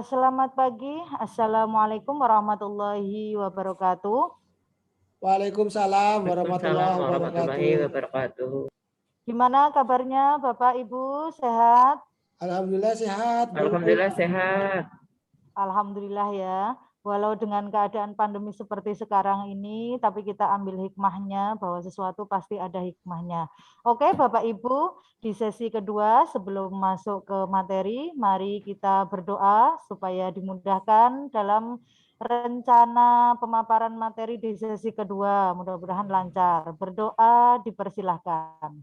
Selamat pagi. Assalamualaikum warahmatullahi wabarakatuh. Waalaikumsalam warahmatullahi warahmatullahi wabarakatuh. wabarakatuh. Gimana kabarnya Bapak Ibu? Sehat? Alhamdulillah sehat, Bu. Alhamdulillah sehat. Alhamdulillah ya. Walau dengan keadaan pandemi seperti sekarang ini, tapi kita ambil hikmahnya bahwa sesuatu pasti ada hikmahnya. Oke Bapak Ibu, di sesi kedua sebelum masuk ke materi, mari kita berdoa supaya dimudahkan dalam rencana pemaparan materi di sesi kedua. Mudah-mudahan lancar. Berdoa dipersilahkan.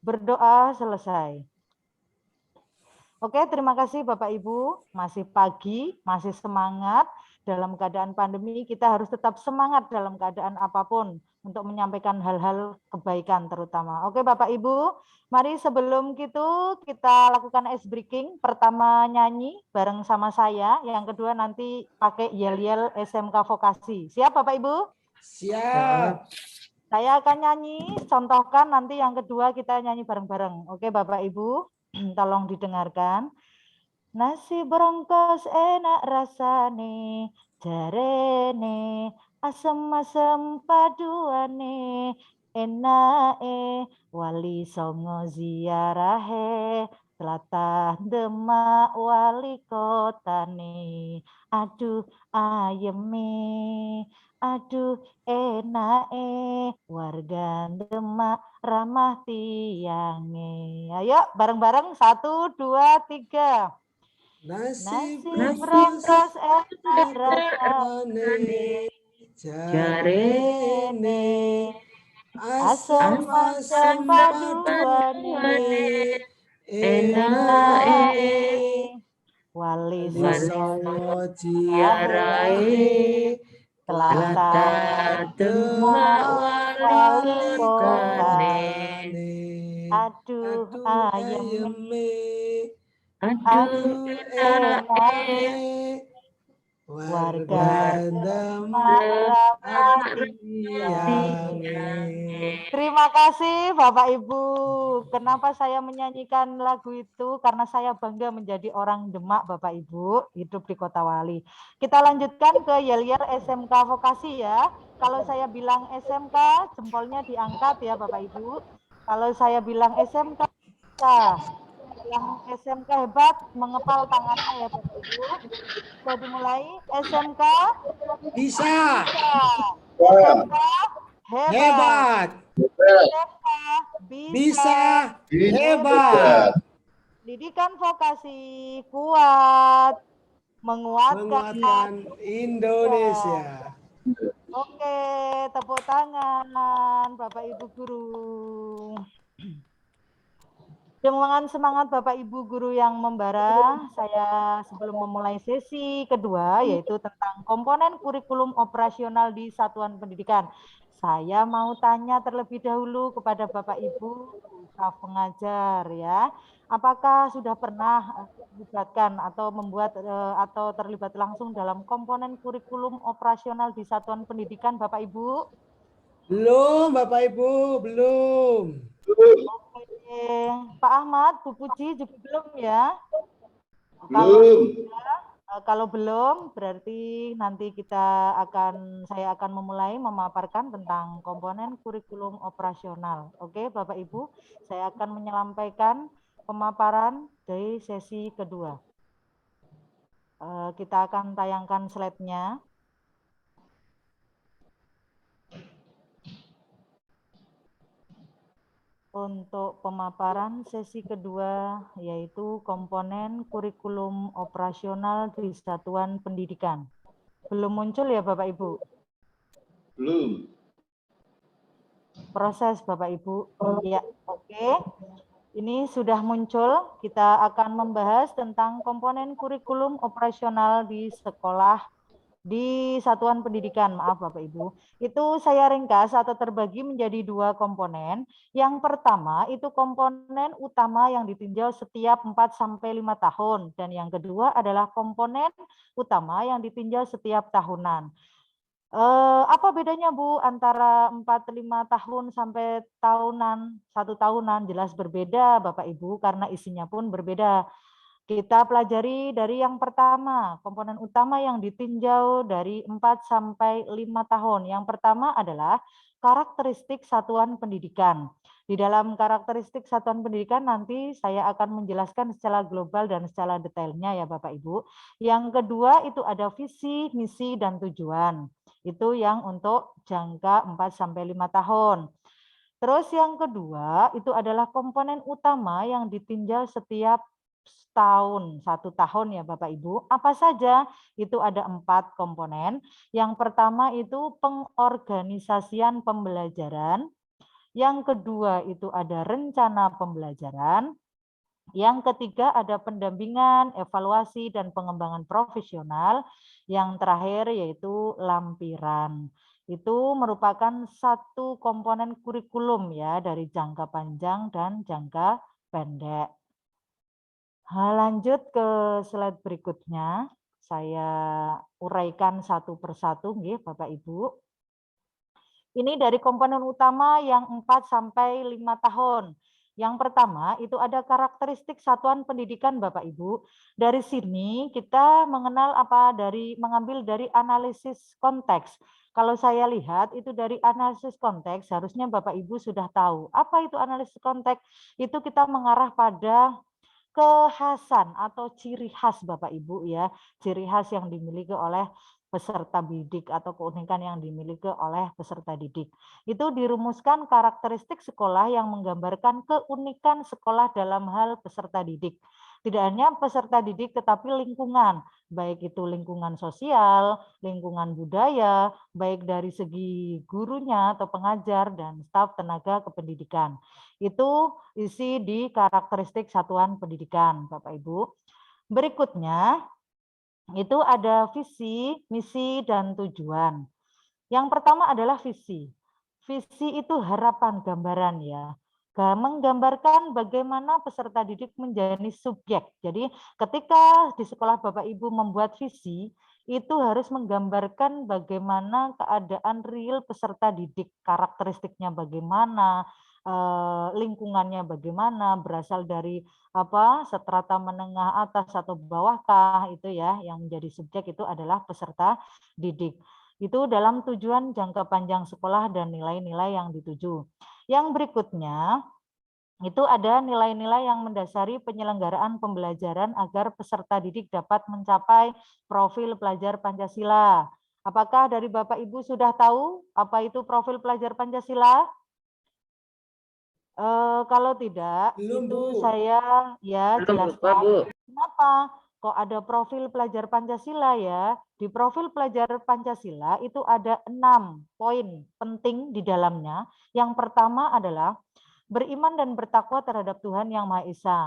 Berdoa selesai. Oke, terima kasih Bapak Ibu. Masih pagi, masih semangat. Dalam keadaan pandemi, kita harus tetap semangat dalam keadaan apapun untuk menyampaikan hal-hal kebaikan terutama. Oke Bapak Ibu, mari sebelum itu kita lakukan ice breaking. Pertama nyanyi bareng sama saya, yang kedua nanti pakai yel-yel SMK Vokasi. Siap Bapak Ibu? Siap. Saya akan nyanyi, contohkan nanti yang kedua kita nyanyi bareng-bareng. Oke Bapak Ibu? Tolong didengarkan. Nasi berongkos enak rasane, jarene asem-asem paduane, enake wali songo ziarahe, tlatah Demak wali kotane. Aduh ayeme, aduh enake, warga Demak ramah tiange. Ayo bareng-bareng 1, 2, 3. Nasi berongkos enak rasane, jarene asem-asem paduane, enake wali songo ziarahe, tlatah Demak wali kotane. Aduh ayeme, aduh enake, warga Demak ramah tiange. Terima kasih Bapak Ibu. Kenapa saya menyanyikan lagu itu? Karena saya bangga menjadi orang Demak Bapak Ibu, hidup di Kota Wali. Kita lanjutkan ke yel-yel SMK Vokasi ya. Kalau saya bilang SMK, jempolnya diangkat ya Bapak Ibu. Kalau saya bilang SMK, yang SMK hebat mengepal tangannya ya Bapak Ibu. Sudah dimulai SMK Bisa. SMK hebat. Hebat. SMK Bisa. Hebat. Pendidikan vokasi kuat menguatkan Indonesia. Oke, tepuk tangan Bapak Ibu guru. Dengan semangat Bapak Ibu guru yang membara, saya sebelum memulai sesi kedua, yaitu tentang komponen kurikulum operasional di satuan pendidikan. Saya mau tanya terlebih dahulu kepada Bapak Ibu staf pengajar ya, apakah sudah pernah dilibatkan atau membuat atau terlibat langsung dalam komponen kurikulum operasional di satuan pendidikan Bapak Ibu? Belum, Bapak Ibu, belum. Oke, Pak Ahmad, Bu Puji juga belum ya? Belum. Kalau belum, berarti nanti saya akan memulai memaparkan tentang komponen kurikulum operasional. Oke, Bapak Ibu, saya akan menyampaikan pemaparan dari sesi kedua. Kita akan tayangkan slide-nya. Untuk pemaparan sesi kedua, yaitu komponen kurikulum operasional di satuan pendidikan. Belum muncul ya Bapak Ibu? Belum. Proses Bapak Ibu. Ya, oke. Ini sudah muncul. Kita akan membahas tentang komponen kurikulum operasional di sekolah, di satuan pendidikan, maaf Bapak Ibu. Itu saya ringkas atau terbagi menjadi 2 komponen. Yang pertama itu komponen utama yang ditinjau setiap 4-5 tahun. Dan yang kedua adalah komponen utama yang ditinjau setiap tahunan. Apa bedanya Bu antara 4-5 tahun sampai tahunan, 1 tahunan? Jelas berbeda Bapak Ibu karena isinya pun berbeda. Kita pelajari dari yang pertama, komponen utama yang ditinjau dari 4 sampai 5 tahun. Yang pertama adalah karakteristik satuan pendidikan. Di dalam karakteristik satuan pendidikan nanti saya akan menjelaskan secara global dan secara detailnya ya Bapak Ibu. Yang kedua itu ada visi, misi, dan tujuan. Itu yang untuk jangka 4 sampai 5 tahun. Terus yang kedua itu adalah komponen utama yang ditinjau setiap tahun, 1 tahun ya Bapak Ibu. Apa saja? Itu ada 4 komponen. Yang pertama itu pengorganisasian pembelajaran. Yang kedua itu ada rencana pembelajaran. Yang ketiga ada pendampingan, evaluasi, dan pengembangan profesional. Yang terakhir yaitu lampiran. Itu merupakan satu komponen kurikulum ya dari jangka panjang dan jangka pendek. Lanjut ke slide berikutnya. Saya uraikan satu persatu nggih Bapak Ibu. Ini dari komponen utama yang 4 sampai 5 tahun. Yang pertama itu ada karakteristik satuan pendidikan Bapak Ibu. Dari sini kita mengambil dari analisis konteks. Kalau saya lihat itu dari analisis konteks harusnya Bapak Ibu sudah tahu. Apa itu analisis konteks? Itu kita mengarah pada kekhasan atau ciri khas Bapak Ibu ya, ciri khas yang dimiliki oleh peserta didik atau keunikan yang dimiliki oleh peserta didik. Itu dirumuskan karakteristik sekolah yang menggambarkan keunikan sekolah dalam hal peserta didik. Tidak hanya peserta didik tetapi lingkungan, baik itu lingkungan sosial, lingkungan budaya, baik dari segi gurunya atau pengajar dan staf tenaga kependidikan. Itu isi di karakteristik satuan pendidikan, Bapak Ibu. Berikutnya, itu ada visi, misi, dan tujuan. Yang pertama adalah visi. Visi itu harapan, gambaran ya. Menggambarkan bagaimana peserta didik menjadi subjek. Jadi ketika di sekolah Bapak Ibu membuat visi, itu harus menggambarkan bagaimana keadaan real peserta didik, karakteristiknya bagaimana, lingkungannya bagaimana, berasal dari strata menengah atas atau bawahkah, itu ya yang menjadi subjek itu adalah peserta didik. Itu dalam tujuan jangka panjang sekolah dan nilai-nilai yang dituju. Yang berikutnya, itu ada nilai-nilai yang mendasari penyelenggaraan pembelajaran agar peserta didik dapat mencapai profil pelajar Pancasila. Apakah dari Bapak Ibu sudah tahu apa itu profil pelajar Pancasila? Kalau tidak, Belum, itu Bu. saya ya Belum lupa, jelaskan. Bu. Kenapa kok ada profil pelajar Pancasila ya? Di profil pelajar Pancasila itu ada 6 poin penting di dalamnya. Yang pertama adalah beriman dan bertakwa terhadap Tuhan Yang Maha Esa.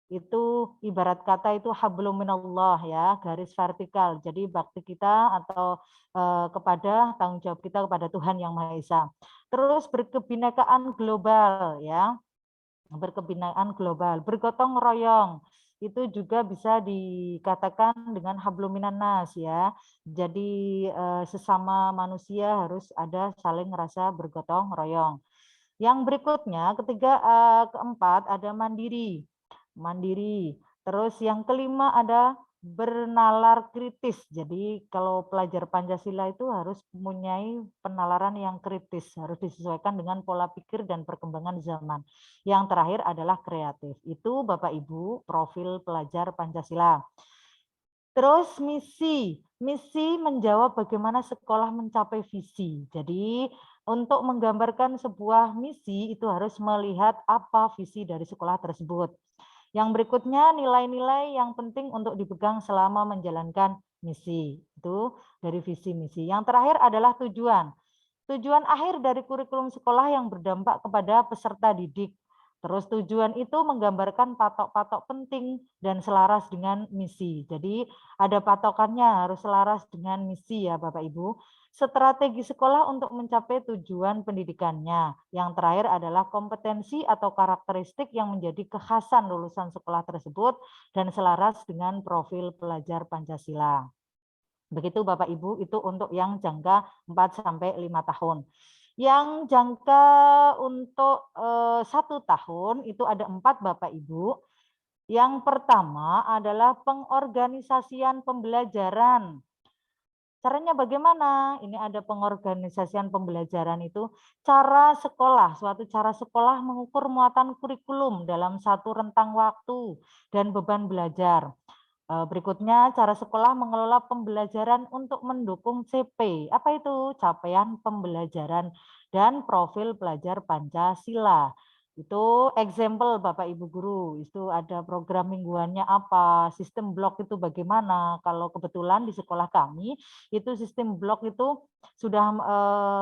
Itu ibarat kata itu hablum minallah ya, garis vertikal. Jadi bakti kita atau kepada tanggung jawab kita kepada Tuhan Yang Maha Esa. Terus berkebinekaan global ya, berkebinekaan global, bergotong royong. Itu juga bisa dikatakan dengan habluminan nas ya. Jadi sesama manusia harus ada saling rasa bergotong royong. Yang berikutnya, keempat ada mandiri. Mandiri. Terus yang kelima ada bernalar kritis. Jadi kalau pelajar Pancasila itu harus mempunyai penalaran yang kritis, harus disesuaikan dengan pola pikir dan perkembangan zaman. Yang terakhir adalah kreatif. Itu Bapak Ibu profil pelajar Pancasila. Terus misi. Misi menjawab bagaimana sekolah mencapai visi. Jadi untuk menggambarkan sebuah misi itu harus melihat apa visi dari sekolah tersebut. Yang berikutnya nilai-nilai yang penting untuk dipegang selama menjalankan misi. Itu dari visi misi. Yang terakhir adalah tujuan. Tujuan akhir dari kurikulum sekolah yang berdampak kepada peserta didik. Terus tujuan itu menggambarkan patok-patok penting dan selaras dengan misi. Jadi ada patokannya harus selaras dengan misi ya Bapak Ibu. Strategi sekolah untuk mencapai tujuan pendidikannya. Yang terakhir adalah kompetensi atau karakteristik yang menjadi kekhasan lulusan sekolah tersebut dan selaras dengan profil pelajar Pancasila. Begitu Bapak Ibu, itu untuk yang jangka 4 sampai 5 tahun. Yang jangka untuk 1 tahun itu ada 4 Bapak Ibu. Yang pertama adalah pengorganisasian pembelajaran. Caranya bagaimana? Ini ada pengorganisasian pembelajaran itu cara sekolah, suatu cara sekolah mengukur muatan kurikulum dalam satu rentang waktu dan beban belajar. Berikutnya, cara sekolah mengelola pembelajaran untuk mendukung CP. Apa itu? Capaian pembelajaran dan profil pelajar Pancasila. Itu example Bapak Ibu guru. Itu ada program mingguannya apa, sistem blok itu bagaimana. Kalau kebetulan di sekolah kami, itu sistem blok itu sudah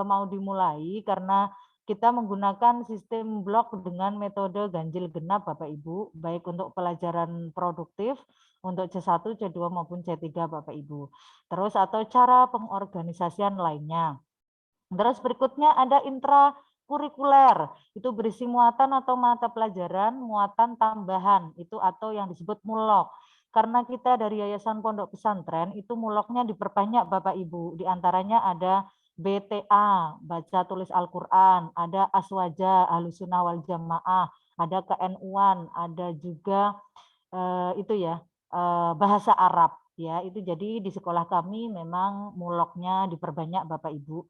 mau dimulai karena kita menggunakan sistem blok dengan metode ganjil genap Bapak Ibu, baik untuk pelajaran produktif, untuk C1, C2 maupun C3 Bapak Ibu. Terus atau cara pengorganisasian lainnya. Terus berikutnya ada intrakurikuler, itu berisi muatan atau mata pelajaran, muatan tambahan, itu atau yang disebut mulok. Karena kita dari Yayasan Pondok Pesantren, itu muloknya diperbanyak Bapak Ibu, di antaranya ada BTA, baca tulis Al-Quran, ada Aswaja, Ahlussunnah wal Jamaah, ada KNU-an, ada juga itu ya, bahasa Arab ya. Itu jadi di sekolah kami memang muloknya diperbanyak Bapak Ibu.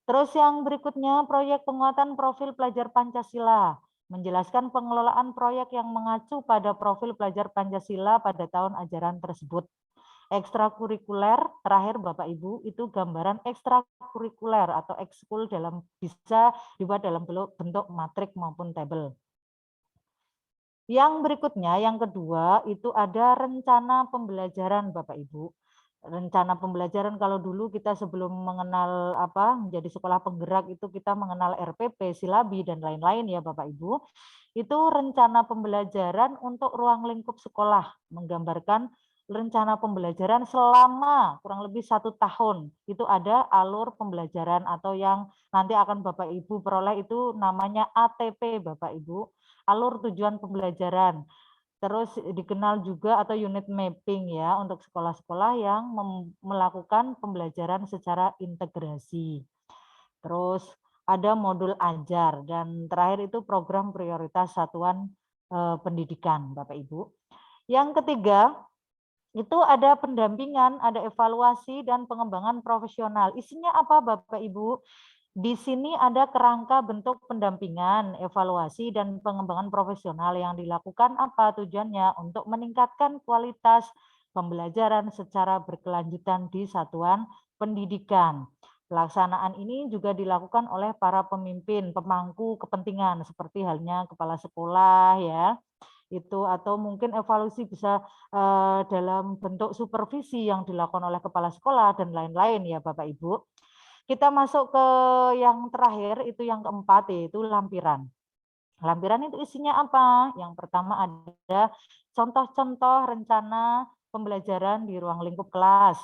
Terus yang berikutnya proyek penguatan profil pelajar Pancasila, menjelaskan pengelolaan proyek yang mengacu pada profil pelajar Pancasila pada tahun ajaran tersebut. Ekstrakurikuler terakhir Bapak Ibu itu gambaran ekstrakurikuler atau ekskul dalam bisa dibuat dalam bentuk matrik maupun tabel. Yang berikutnya, yang kedua, itu ada rencana pembelajaran Bapak Ibu. Rencana pembelajaran kalau dulu kita sebelum mengenal menjadi sekolah penggerak itu kita mengenal RPP, silabi dan lain-lain ya Bapak Ibu. Itu rencana pembelajaran untuk ruang lingkup sekolah, menggambarkan rencana pembelajaran selama kurang lebih 1 tahun. Itu ada alur pembelajaran atau yang nanti akan Bapak Ibu peroleh itu namanya ATP Bapak Ibu, alur tujuan pembelajaran. Terus dikenal juga atau unit mapping ya untuk sekolah-sekolah yang melakukan pembelajaran secara integrasi. Terus ada modul ajar dan terakhir itu program prioritas satuan pendidikan Bapak Ibu. Yang ketiga itu ada pendampingan, ada evaluasi dan pengembangan profesional. Isinya apa Bapak Ibu? Di sini ada kerangka bentuk pendampingan, evaluasi, dan pengembangan profesional yang dilakukan apa tujuannya untuk meningkatkan kualitas pembelajaran secara berkelanjutan di satuan pendidikan. Pelaksanaan ini juga dilakukan oleh para pemimpin, pemangku kepentingan seperti halnya kepala sekolah ya, itu atau mungkin evaluasi bisa dalam bentuk supervisi yang dilakukan oleh kepala sekolah dan lain-lain ya Bapak Ibu. Kita masuk ke yang terakhir, itu yang keempat, yaitu lampiran. Lampiran itu isinya apa? Yang pertama ada contoh-contoh rencana pembelajaran di ruang lingkup kelas.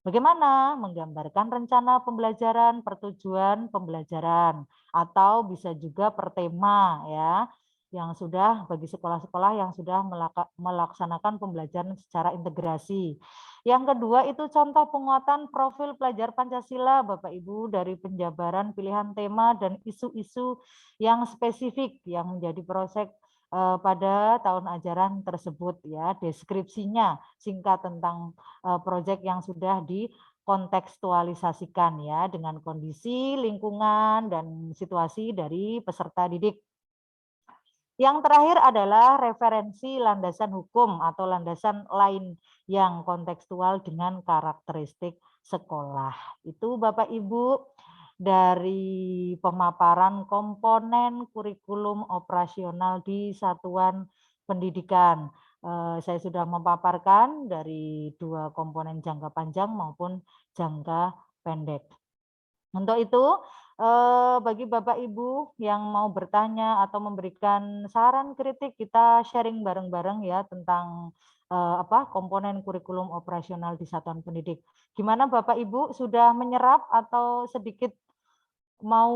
Bagaimana? Menggambarkan rencana pembelajaran, pertujuan pembelajaran, atau bisa juga per tema ya, yang sudah bagi sekolah-sekolah yang sudah melaksanakan pembelajaran secara integrasi. Yang kedua itu contoh penguatan profil pelajar Pancasila Bapak Ibu dari penjabaran pilihan tema dan isu-isu yang spesifik yang menjadi proyek pada tahun ajaran tersebut ya, deskripsinya singkat tentang proyek yang sudah dikontekstualisasikan ya dengan kondisi lingkungan dan situasi dari peserta didik. Yang terakhir adalah referensi landasan hukum atau landasan lain yang kontekstual dengan karakteristik sekolah. Itu Bapak Ibu dari pemaparan komponen kurikulum operasional di satuan pendidikan. Saya sudah memaparkan dari 2 komponen jangka panjang maupun jangka pendek. Untuk itu, bagi Bapak Ibu yang mau bertanya atau memberikan saran kritik, kita sharing bareng-bareng ya tentang komponen kurikulum operasional di satuan pendidik. Gimana Bapak Ibu sudah menyerap atau sedikit mau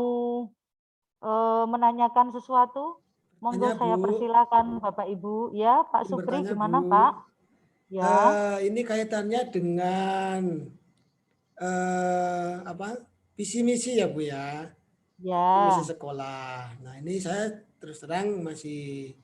menanyakan sesuatu? Monggo Tanya, saya Bu. persilakan Bapak Ibu. Ya, Pak Supri Bertanya, gimana Bu. Pak? Ya. Ini kaitannya dengan visi misi ya Bu ya, misi Ya. sekolah. Nah ini saya terus terang masih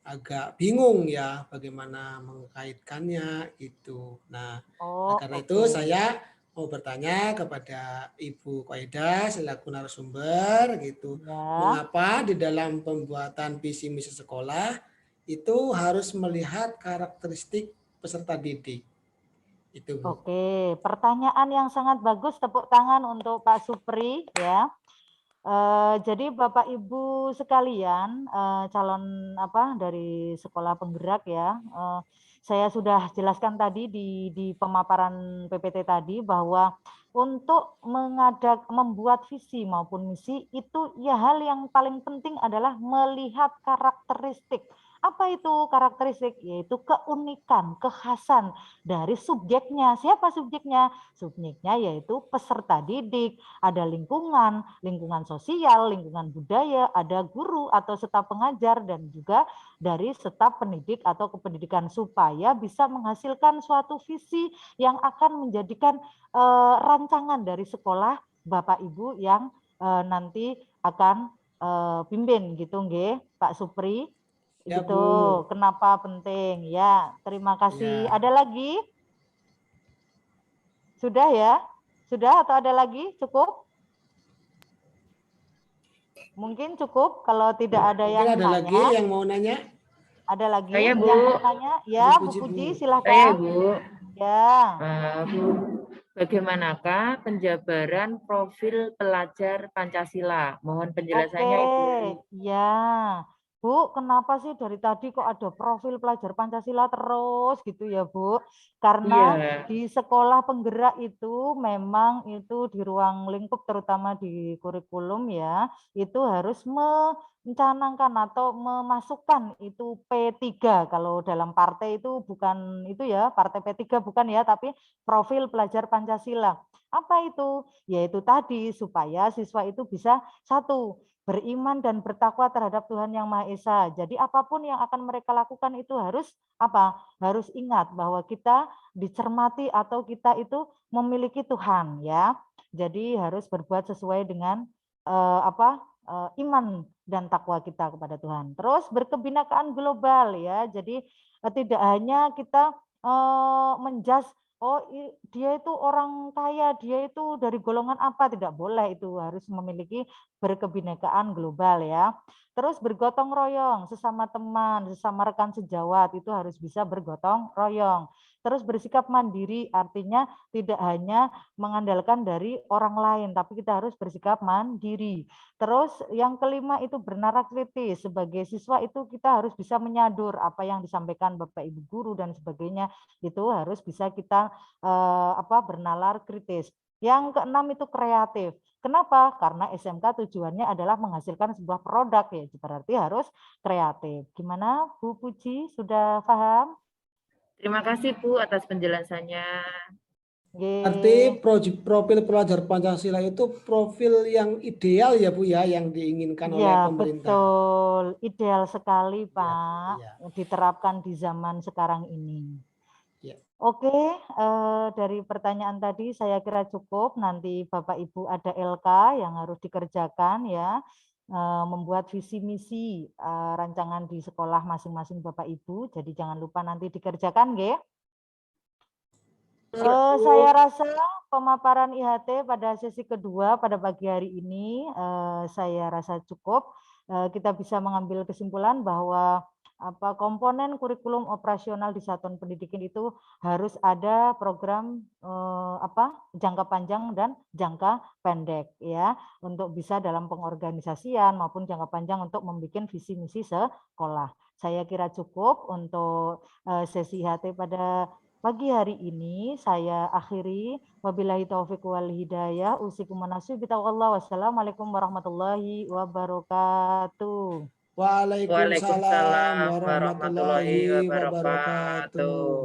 agak bingung ya bagaimana mengkaitkannya itu. Nah, Oh, karena itu oke. saya mau bertanya kepada Ibu Koida selaku narasumber gitu. Ya. Mengapa di dalam pembuatan visi misi sekolah itu harus melihat karakteristik peserta didik? Itu Bu. Oke, pertanyaan yang sangat bagus. Tepuk tangan untuk Pak Supri ya. Jadi Bapak Ibu sekalian, calon dari sekolah penggerak ya, saya sudah jelaskan tadi di pemaparan PPT tadi bahwa untuk membuat visi maupun misi itu ya hal yang paling penting adalah melihat karakteristik. Apa itu karakteristik? Yaitu keunikan, kekhasan dari subjeknya. Siapa subjeknya? Subjeknya yaitu peserta didik, ada lingkungan sosial, lingkungan budaya, ada guru atau staf pengajar dan juga dari staf pendidik atau kependidikan supaya bisa menghasilkan suatu visi yang akan menjadikan rancangan dari sekolah Bapak Ibu yang nanti akan pimpin gitu nggih Pak Supri Ya gitu. Bu. Kenapa penting? Ya, terima kasih. Ya. Ada lagi? Sudah ya? Sudah atau ada lagi? Cukup? Mungkin cukup kalau tidak ada Mungkin yang ada lagi tanya. yang mau nanya? Ada lagi Saya, Bu. yang mau tanya? Bu Ya, Bu Puji Bu. Puji Saya, silahkan. Bu. Ya. Bu, bagaimanakah penjabaran profil pelajar Pancasila? Mohon penjelasannya, Oke, Ibu. ya. Bu, kenapa sih dari tadi kok ada profil pelajar Pancasila terus gitu ya, Bu? Karena Iya. di sekolah penggerak itu memang itu di ruang lingkup terutama di kurikulum ya, itu harus mencanangkan atau memasukkan itu P3 kalau dalam partai itu bukan itu ya, partai P3 bukan ya, tapi profil pelajar Pancasila. Apa itu? Yaitu tadi supaya siswa itu bisa satu, beriman dan bertakwa terhadap Tuhan Yang Maha Esa. Jadi apapun yang akan mereka lakukan itu harus apa? Harus ingat bahwa kita dicermati atau kita itu memiliki Tuhan ya. Jadi harus berbuat sesuai dengan iman dan takwa kita kepada Tuhan. Terus berkebinekaan global ya. Jadi tidak hanya kita menjas dia itu orang kaya, dia itu dari golongan apa, tidak boleh itu harus memiliki berkebinekaan global ya. Terus bergotong royong, sesama teman, sesama rekan sejawat itu harus bisa bergotong royong. Terus bersikap mandiri artinya tidak hanya mengandalkan dari orang lain, tapi kita harus bersikap mandiri. Terus yang kelima itu bernalar kritis. Sebagai siswa itu kita harus bisa menyadur apa yang disampaikan Bapak Ibu guru dan sebagainya itu harus bisa kita bernalar kritis. Yang keenam itu kreatif. Kenapa? Karena SMK tujuannya adalah menghasilkan sebuah produk ya, berarti harus kreatif. Gimana Bu Puji, sudah paham? Terima kasih, Bu, atas penjelasannya. Berarti profil pelajar Pancasila itu profil yang ideal ya Bu ya, yang diinginkan oleh Ya, pemerintah. betul. Ideal sekali, Pak. Ya. Diterapkan di zaman sekarang ini. Ya. Oke, dari pertanyaan tadi saya kira cukup. Nanti Bapak Ibu ada LK yang harus dikerjakan ya, membuat visi misi rancangan di sekolah masing-masing Bapak Ibu. Jadi jangan lupa nanti dikerjakan, nggih. Saya rasa pemaparan IHT pada sesi kedua pada pagi hari ini saya rasa cukup. Kita bisa mengambil kesimpulan bahwa komponen kurikulum operasional di satuan pendidikan itu harus ada program jangka panjang dan jangka pendek ya untuk bisa dalam pengorganisasian maupun jangka panjang untuk membuat visi misi sekolah. Saya kira cukup untuk sesi IHT pada pagi hari ini. Saya akhiri. Wabillahi taufiq wal hidayah. Usikum manasih bitaqwallah. Wassalamualaikum warahmatullahi wabarakatuh. Waalaikumsalam Waalaikumsalam warahmatullahi warahmatullahi wabarakatuh. wabarakatuh.